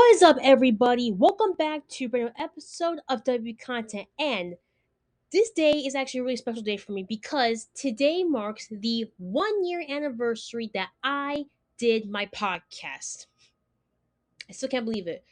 What is up, everybody? Welcome back to a brand new episode of W Content. And this day is actually a really special day for me because today marks the 1 year anniversary that I did my podcast. I still can't believe it.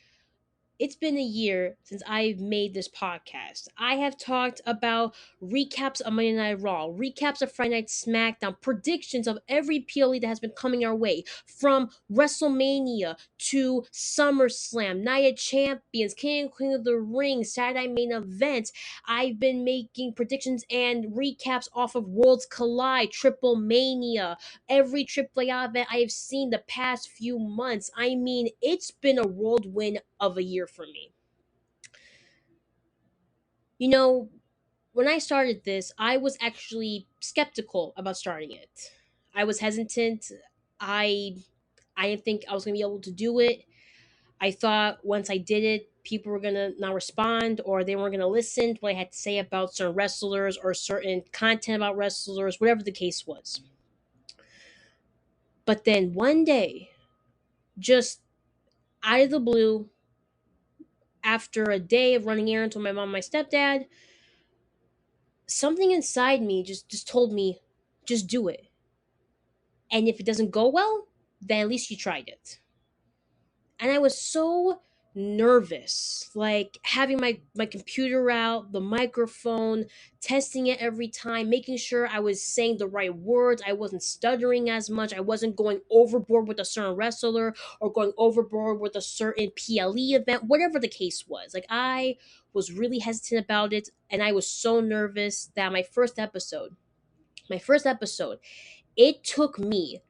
It's been a year since I've made this podcast. I have talked about recaps of Monday Night Raw, recaps of Friday Night SmackDown, predictions of every PLE that has been coming our way, from WrestleMania to SummerSlam, Night of Champions, King and Queen of the Ring, Saturday Main Event. I've been making predictions and recaps off of Worlds Collide, Triple Mania, every AAA event I have seen the past few months. I mean, it's been a whirlwind of a year for me. You know, when I started this, I was actually skeptical about starting it. I was hesitant. I I didn't think I was going to be able to do it. I thought once I did it, people were going to not respond or they weren't going to listen to what I had to say about certain wrestlers or certain content about wrestlers, whatever the case was. But then one day, just out of the blue, after a day of running errands with my mom and my stepdad, something inside me just told me, just do it. And if it doesn't go well, then at least you tried it. And I was so nervous, like having my computer out, the microphone, testing it every time, making sure I was saying the right words, I wasn't stuttering as much, I wasn't going overboard with a certain wrestler or going overboard with a certain PLE event, whatever the case was. Like, I was really hesitant about it, and I was so nervous that my first episode, it took me,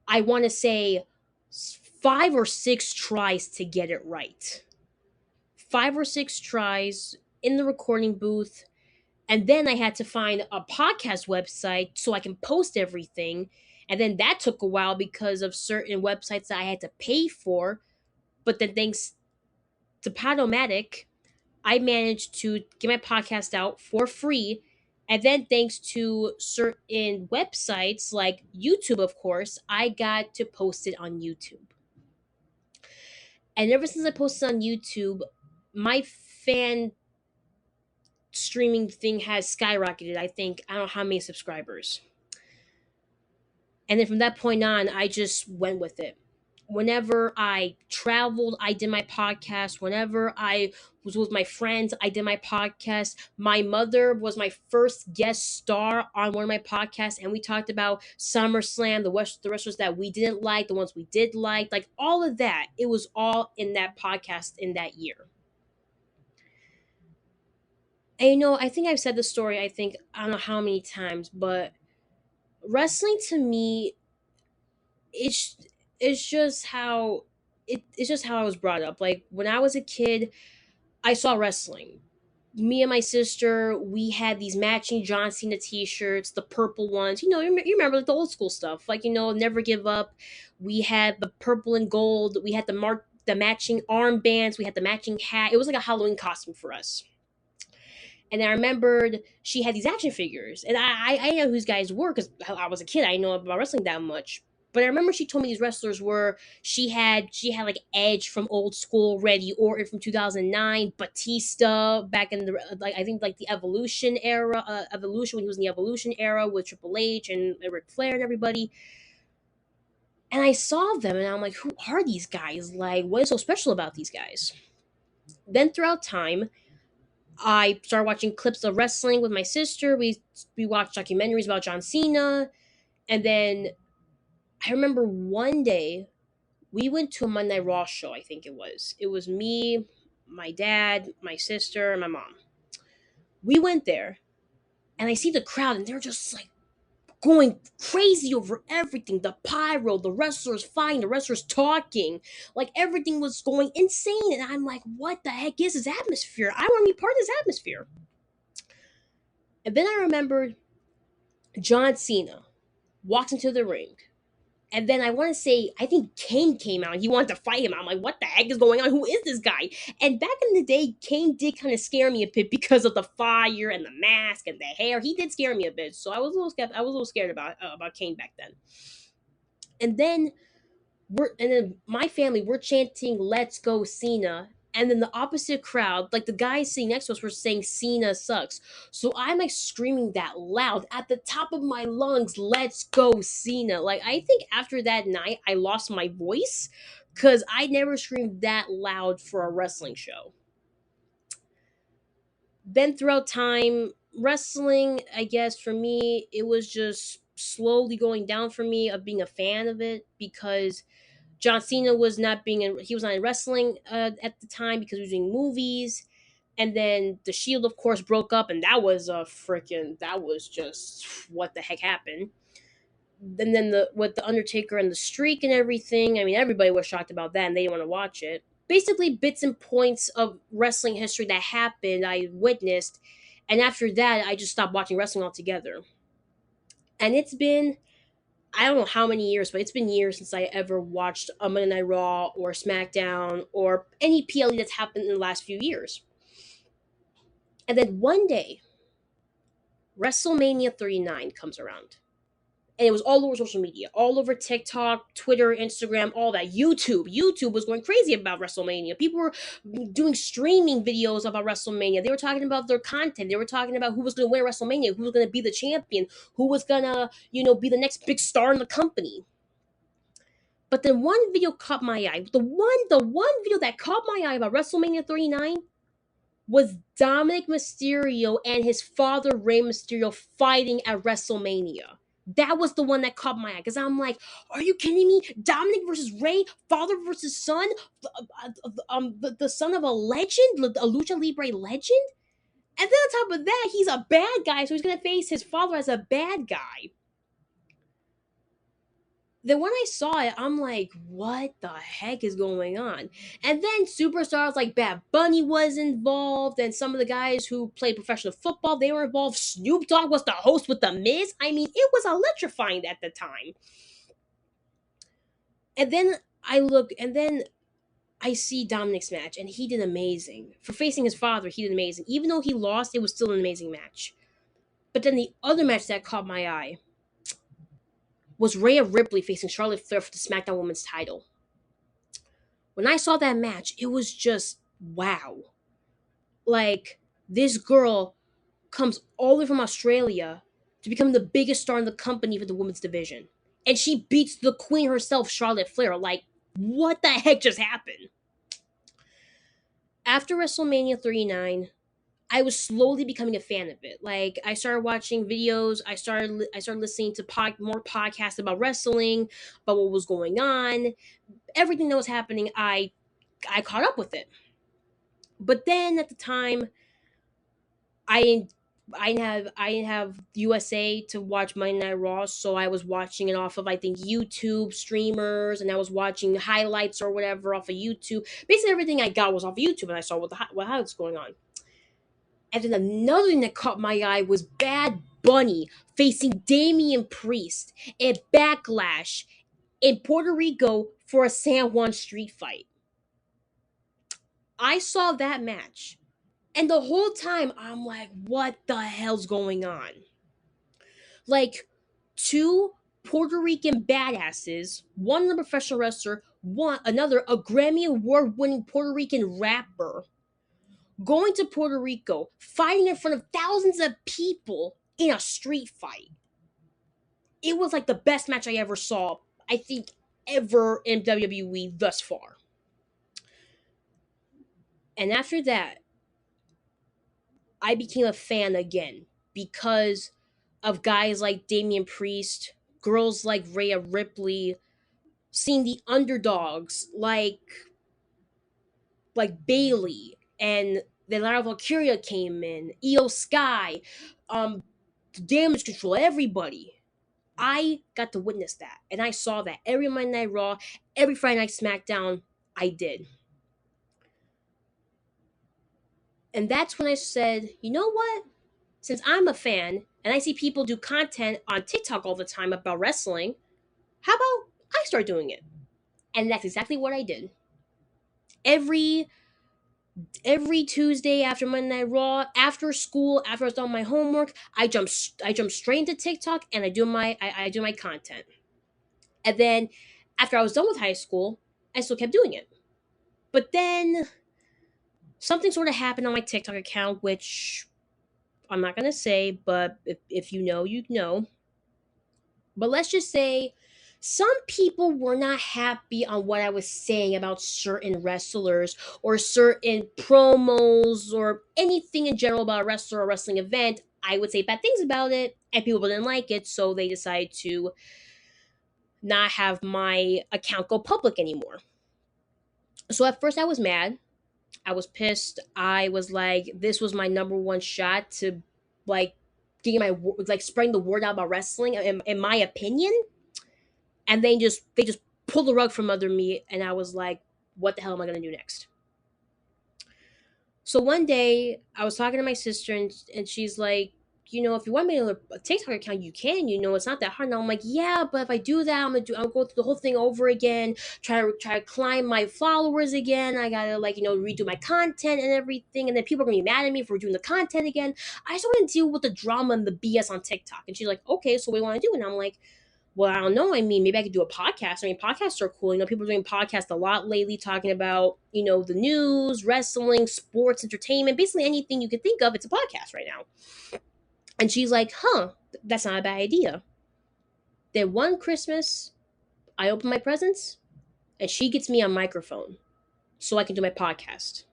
I want to say, 5 or 6 tries to get it right. 5 or 6 tries in the recording booth. And then I had to find a podcast website so I can post everything. And then that took a while because of certain websites that I had to pay for. But then thanks to Podomatic, I managed to get my podcast out for free. And then, thanks to certain websites like YouTube, of course, I got to post it on YouTube. And ever since I posted on YouTube, my fan streaming thing has skyrocketed. I don't know how many subscribers. And then from that point on, I just went with it. Whenever I traveled, I did my podcast. Whenever I was with my friends, I did my podcast. My mother was my first guest star on one of my podcasts, and we talked about SummerSlam, the wrestlers that we didn't like, the ones we did like all of that. It was all in that podcast in that year. And I think I've said the story, I don't know how many times, but wrestling to me, it's it's just how it's just how I was brought up. Like, when I was a kid, I saw wrestling. Me and my sister, we had these matching John Cena t-shirts, the purple ones. You remember, like, the old school stuff, like, Never Give Up. We had the purple and gold. We had the matching armbands. We had the matching hat. It was like a Halloween costume for us. And I remembered she had these action figures, and I know who these guys were because I was a kid. I didn't know about wrestling that much, but I remember she told me these wrestlers were. She had like Edge from Old School, Randy Orton from 2009, Batista back in the, like, I think, like, the Evolution era, Evolution, when he was in the Evolution era with Triple H and Ric Flair and everybody. And I saw them, and I'm like, who are these guys? Like, what is so special about these guys? Then throughout time, I started watching clips of wrestling with my sister. We watched documentaries about John Cena, and then I remember one day we went to a Monday Night Raw show. I think it was. It was me, my dad, my sister, and my mom. We went there, and I see the crowd, and they're just like going crazy over everything. The pyro, the wrestlers fighting, the wrestlers talking, like, everything was going insane. And I'm like, what the heck is this atmosphere? I want to be part of this atmosphere. And then I remembered John Cena walks into the ring. And then I want to say, I think Kane came out and he wanted to fight him. I'm like, what the heck is going on? Who is this guy? And back in the day, Kane did kind of scare me a bit because of the fire and the mask and the hair. He did scare me a bit. So I was a little scared about Kane back then. And then and then my family, we're chanting "Let's go Cena," and then the opposite crowd, like the guys sitting next to us, were saying "Cena sucks." So I'm like screaming that loud at the top of my lungs, "Let's go Cena!" Like I think after that night, I lost my voice because I never screamed that loud for a wrestling show. Then throughout time, wrestling, I guess for me, it was just slowly going down for me of being a fan of it because John Cena was not being in, he was not in wrestling at the time because he was doing movies. And then the Shield, of course, broke up, and that was a freaking, that was just what the heck happened. And then the with the Undertaker and the streak and everything, I mean, everybody was shocked about that, and they didn't want to watch it. Basically, bits and points of wrestling history that happened, I witnessed, and after that, I just stopped watching wrestling altogether. And it's been, I don't know how many years, but it's been years since I ever watched a Monday Night Raw or SmackDown or any PLE that's happened in the last few years. And then one day, WrestleMania 39 comes around. And it was all over social media, all over TikTok, Twitter, Instagram, all that. YouTube. YouTube was going crazy about WrestleMania. People were doing streaming videos about WrestleMania. They were talking about their content. They were talking about who was going to win WrestleMania, who was going to be the champion, who was going to, be the next big star in the company. But then one video caught my eye. The one video that caught my eye about WrestleMania 39 was Dominic Mysterio and his father Rey Mysterio fighting at WrestleMania. That was the one that caught my eye because I'm like, are you kidding me? Dominic versus Rey, father versus son, the son of a legend, a lucha libre legend. And then on top of that, he's a bad guy, so he's gonna face his father as a bad guy. Then when I saw it, I'm like, what the heck is going on? And then superstars like Bad Bunny was involved, and some of the guys who played professional football, they were involved. Snoop Dogg was the host with The Miz. I mean, it was electrifying at the time. And then I see Dominic's match, and he did amazing. For facing his father, he did amazing. Even though he lost, it was still an amazing match. But then the other match that caught my eye was Rhea Ripley facing Charlotte Flair for the SmackDown Women's title. When I saw that match, it was just wow. Like, this girl comes all the way from Australia to become the biggest star in the company for the women's division. And she beats the queen herself, Charlotte Flair. Like, what the heck just happened? After WrestleMania 39, I was slowly becoming a fan of it. Like, I started watching videos, I started listening to more podcasts about wrestling, about what was going on, everything that was happening. I caught up with it. But then at the time, I I didn't have USA to watch Monday Night Raw, so I was watching it off of, I think, YouTube streamers, and I was watching highlights or whatever off of YouTube. Basically, everything I got was off YouTube, and I saw what how it's going on. And then another thing that caught my eye was Bad Bunny facing Damian Priest at Backlash in Puerto Rico for a San Juan street fight. I saw that match. And the whole time, I'm like, what the hell's going on? Like, two Puerto Rican badasses, one a professional wrestler, one another a Grammy Award winning Puerto Rican rapper, going to Puerto Rico, fighting in front of thousands of people in a street fight. It was like the best match I ever saw, I think, ever in WWE thus far. And after that, I became a fan again because of guys like Damian Priest, girls like Rhea Ripley, seeing the underdogs like Bailey, and then Lara Valkyria came in, Io Sky, Damage Control, everybody. I got to witness that, and I saw that every Monday Night Raw, every Friday Night SmackDown. I did, and that's when I said, you know what? Since I'm a fan and I see people do content on TikTok all the time about wrestling, how about I start doing it? And that's exactly what I did. Every every Tuesday after Monday Night Raw, after school, after I was done my homework, I jump straight into TikTok and I do my content. And then After I was done with high school, I still kept doing it. But then something sort of happened on my TikTok account, which I'm not gonna say, but if you know, you know. But let's just say some people were not happy on what I was saying about certain wrestlers or certain promos or anything in general about a wrestler or wrestling event. I would say bad things about it, and people didn't like it, so they decided to not have my account go public anymore. So at first I was mad. I was pissed. I was like, this was my number one shot to like getting my like spreading the word out about wrestling in my opinion, and they just pulled the rug from under me, and I was like, what the hell am I gonna do next? So one day I was talking to my sister, and she's like, if you want me to a TikTok account, you can. It's not that hard. And I'm like, yeah, but if I do that, I'll go through the whole thing over again. Try to climb my followers again. I gotta redo my content and everything, and then people are gonna be mad at me for doing the content again. I just want to deal with the drama and the BS on TikTok. And she's like, okay, so what do you want to do? And I'm like, well, I don't know. I mean, maybe I could do a podcast. I mean, podcasts are cool. People are doing podcasts a lot lately, talking about, the news, wrestling, sports, entertainment, basically anything you could think of. It's a podcast right now. And she's like, huh, that's not a bad idea. Then one Christmas, I open my presents and she gets me a microphone so I can do my podcast.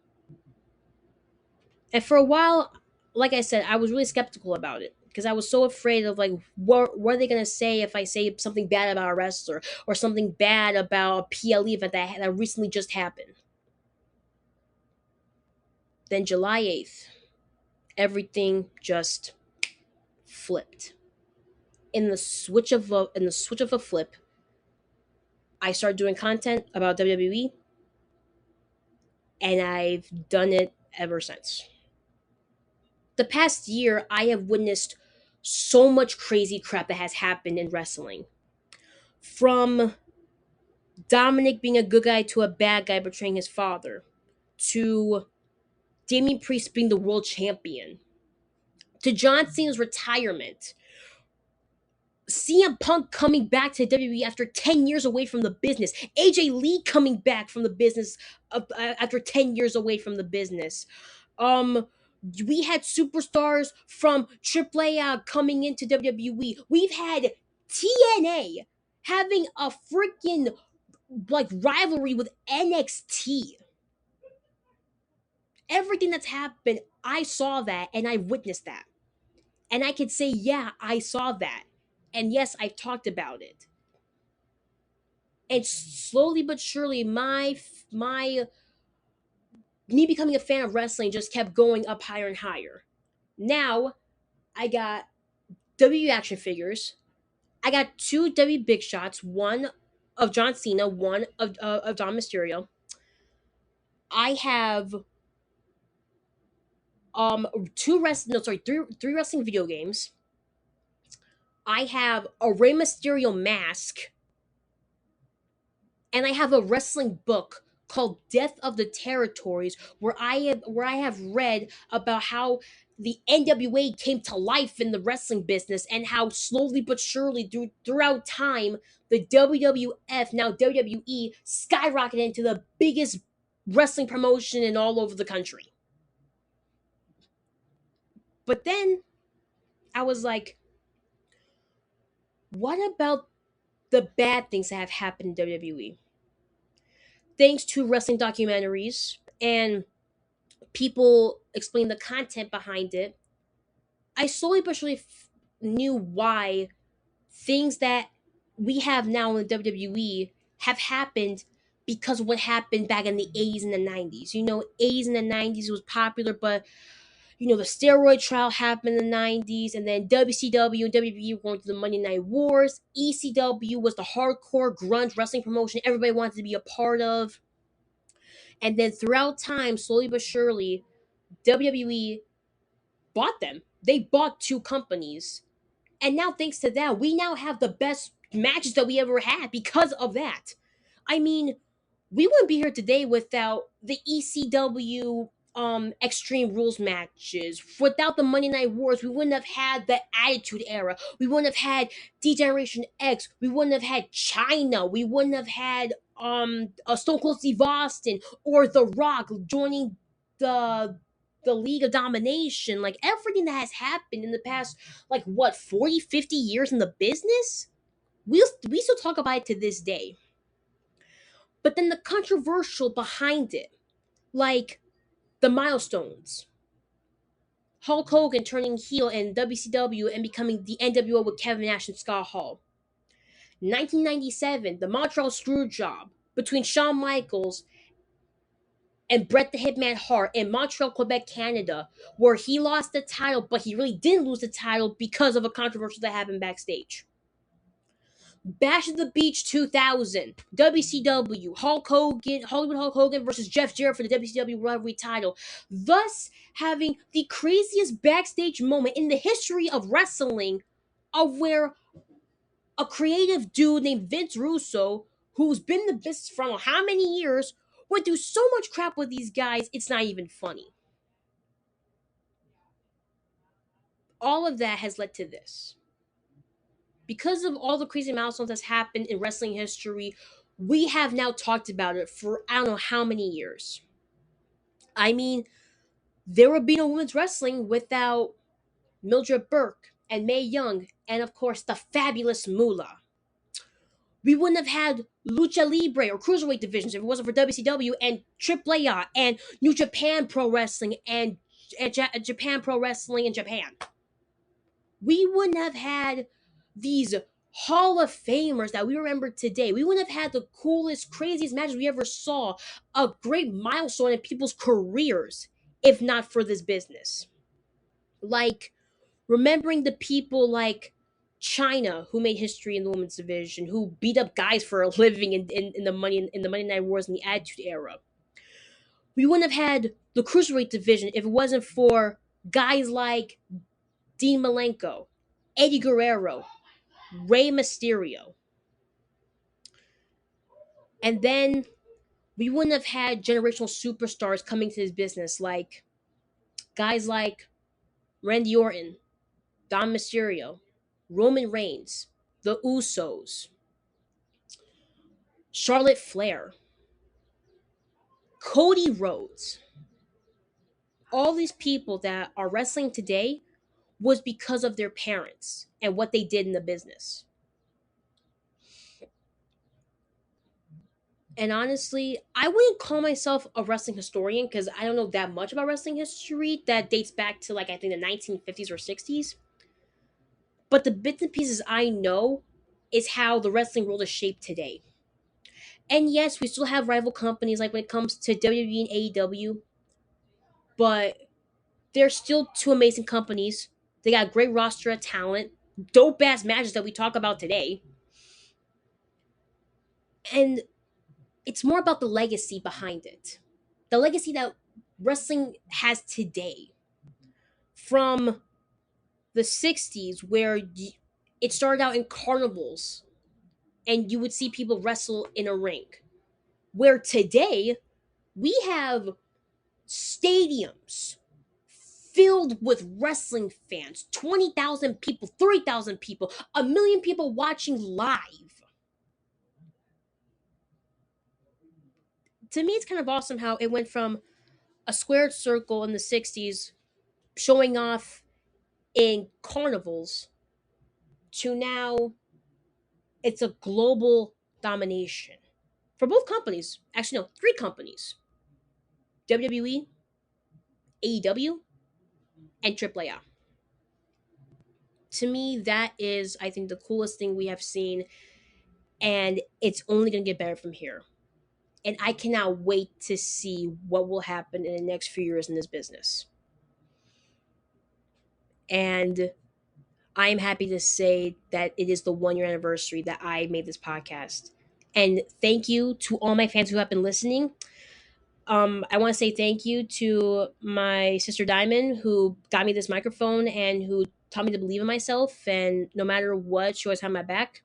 And for a while, like I said, I was really skeptical about it because I was so afraid of like what are they gonna say if I say something bad about a wrestler or something bad about a PLE event that recently just happened. Then July 8th, everything just flipped. In the switch of a flip, I started doing content about WWE, and I've done it ever since. The past year, I have witnessed so much crazy crap that has happened in wrestling. From Dominic being a good guy to a bad guy betraying his father, to Damian Priest being the world champion, to John Cena's retirement, CM Punk coming back to WWE after 10 years away from the business, AJ Lee coming back from the business after 10 years away from the business. Um, we had superstars from AAA coming into WWE. We've had TNA having a freaking like rivalry with NXT. Everything that's happened, I saw that and I witnessed that. And I could say, yeah, I saw that. And yes, I've talked about it. And slowly but surely, my me becoming a fan of wrestling just kept going up higher and higher. Now, I got W action figures. I got two W big shots, one of John Cena, one of Don Mysterio. I have two wrestling no sorry three wrestling video games. I have a Rey Mysterio mask, and I have a wrestling book called Death of the Territories, where I have read about how the NWA came to life in the wrestling business and how slowly but surely throughout time the WWF, now WWE, skyrocketed into the biggest wrestling promotion in all over the country. But then I was like, what about the bad things that have happened in WWE? Thanks to wrestling documentaries and people explain the content behind it, I slowly but surely knew why things that we have now in the WWE have happened because of what happened back in the 80s and the 90s. 80s and the 90s was popular, but the steroid trial happened in the 90s, and then WCW and WWE were going through the Monday Night Wars. ECW was the hardcore grunge wrestling promotion everybody wanted to be a part of. And then throughout time, slowly but surely, WWE bought them. They bought two companies. And now, thanks to that, we now have the best matches that we ever had because of that. I mean, we wouldn't be here today without the ECW Extreme Rules matches. Without the Monday Night Wars, we wouldn't have had the Attitude Era. We wouldn't have had D-Generation X. We wouldn't have had China. We wouldn't have had a Stone Cold Steve Austin or The Rock joining the the League of Domination. Like everything that has happened in the past, like what, 40, 50 years in the business? We still talk about it to this day. But then the controversial behind it, like the milestones. Hulk Hogan turning heel in WCW and becoming the NWO with Kevin Nash and Scott Hall. 1997, the Montreal Screwjob between Shawn Michaels and Bret the Hitman Hart in Montreal, Quebec, Canada, where he lost the title, but he really didn't lose the title because of a controversy that happened backstage. Bash at the Beach 2000, WCW, Hollywood Hulk Hogan versus Jeff Jarrett for the WCW World Heavyweight title, thus having the craziest backstage moment in the history of wrestling, of where a creative dude named Vince Russo, who's been in the business for I don't know how many years, went through so much crap with these guys, it's not even funny. All of that has led to this. Because of all the crazy milestones that's happened in wrestling history, we have now talked about it for I don't know how many years. I mean, there would be no women's wrestling without Mildred Burke and Mae Young, and of course the fabulous Moolah. We wouldn't have had Lucha Libre or Cruiserweight divisions if it wasn't for WCW and AAA and New Japan Pro Wrestling and Japan Pro Wrestling in Japan. We wouldn't have had these Hall of Famers that we remember today. We wouldn't have had the coolest, craziest matches we ever saw, a great milestone in people's careers, if not for this business. Like, remembering the people like China who made history in the women's division, who beat up guys for a living in the Monday Night Wars in the Attitude Era. We wouldn't have had the Cruiserweight division if it wasn't for guys like Dean Malenko, Eddie Guerrero, Rey Mysterio. And then we wouldn't have had generational superstars coming to this business, like guys like Randy Orton, Dom Mysterio, Roman Reigns, the Usos, Charlotte Flair, Cody Rhodes. All these people that are wrestling today was because of their parents and what they did in the business. And honestly, I wouldn't call myself a wrestling historian because I don't know that much about wrestling history that dates back to like I think the 1950s or 60s. But the bits and pieces I know is how the wrestling world is shaped today. And yes, we still have rival companies like when it comes to WWE and AEW, but they're still two amazing companies. They got a great roster of talent, dope ass matches that we talk about today. And it's more about the legacy behind it. The legacy that wrestling has today. From the 60s, where it started out in carnivals and you would see people wrestle in a ring. Where today, we have stadiums filled with wrestling fans, 20,000 people, 30,000 people, a million people watching live. To me, it's kind of awesome how it went from a squared circle in the 60s showing off in carnivals to now it's a global domination for both companies. Actually, no, three companies: WWE, AEW, and AAA. To me, that is, I think, the coolest thing we have seen, and it's only going to get better from here. And I cannot wait to see what will happen in the next few years in this business. And I am happy to say that it is the 1 year anniversary that I made this podcast. And thank you to all my fans who have been listening. I want to say thank you to my sister Diamond, who got me this microphone and who taught me to believe in myself. And no matter what, she always had my back.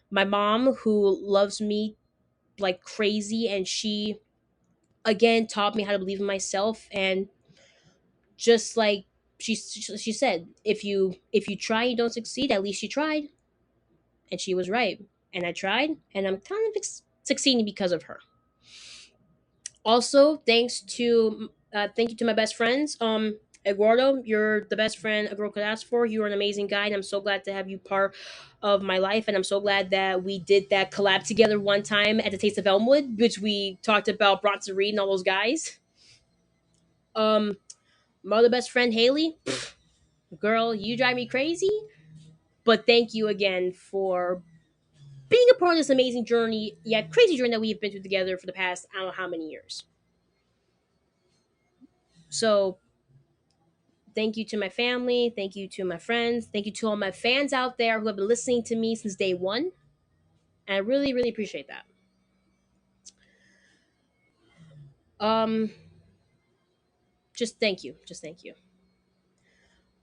My mom, who loves me like crazy, and she again taught me how to believe in myself. And just like she said, if you try, you don't succeed. At least you tried, and she was right. And I tried, and I'm kind of succeeding because of her. Also, thank you to my best friends. Eduardo, you're the best friend a girl could ask for. You're an amazing guy, and I'm so glad to have you part of my life. And I'm so glad that we did that collab together one time at the Taste of Elmwood, which we talked about Bronson Reed and all those guys. Um, my other best friend Haley, girl, you drive me crazy. But thank you again for being a part of this amazing journey, yeah, crazy journey that we've been through together for the past I don't know how many years. So thank you to my family. Thank you to my friends. Thank you to all my fans out there who have been listening to me since day one. And I really, really appreciate that. Um, just thank you. Just thank you.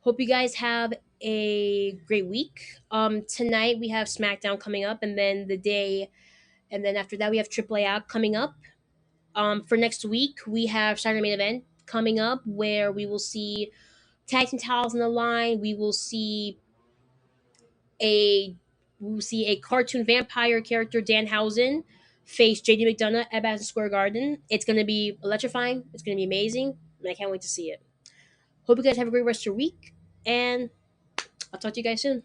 Hope you guys have a great week. Tonight we have SmackDown coming up, and then after that we have AAA coming up. For next week we have Saturday Main Event coming up, where we will see tag team titles on the line. A we will see a cartoon vampire character, Danhausen, face JD McDonough at Madison Square Garden. It's going to be electrifying. It's going to be amazing, and I can't wait to see it. Hope you guys have a great rest of your week, and I'll talk to you guys soon.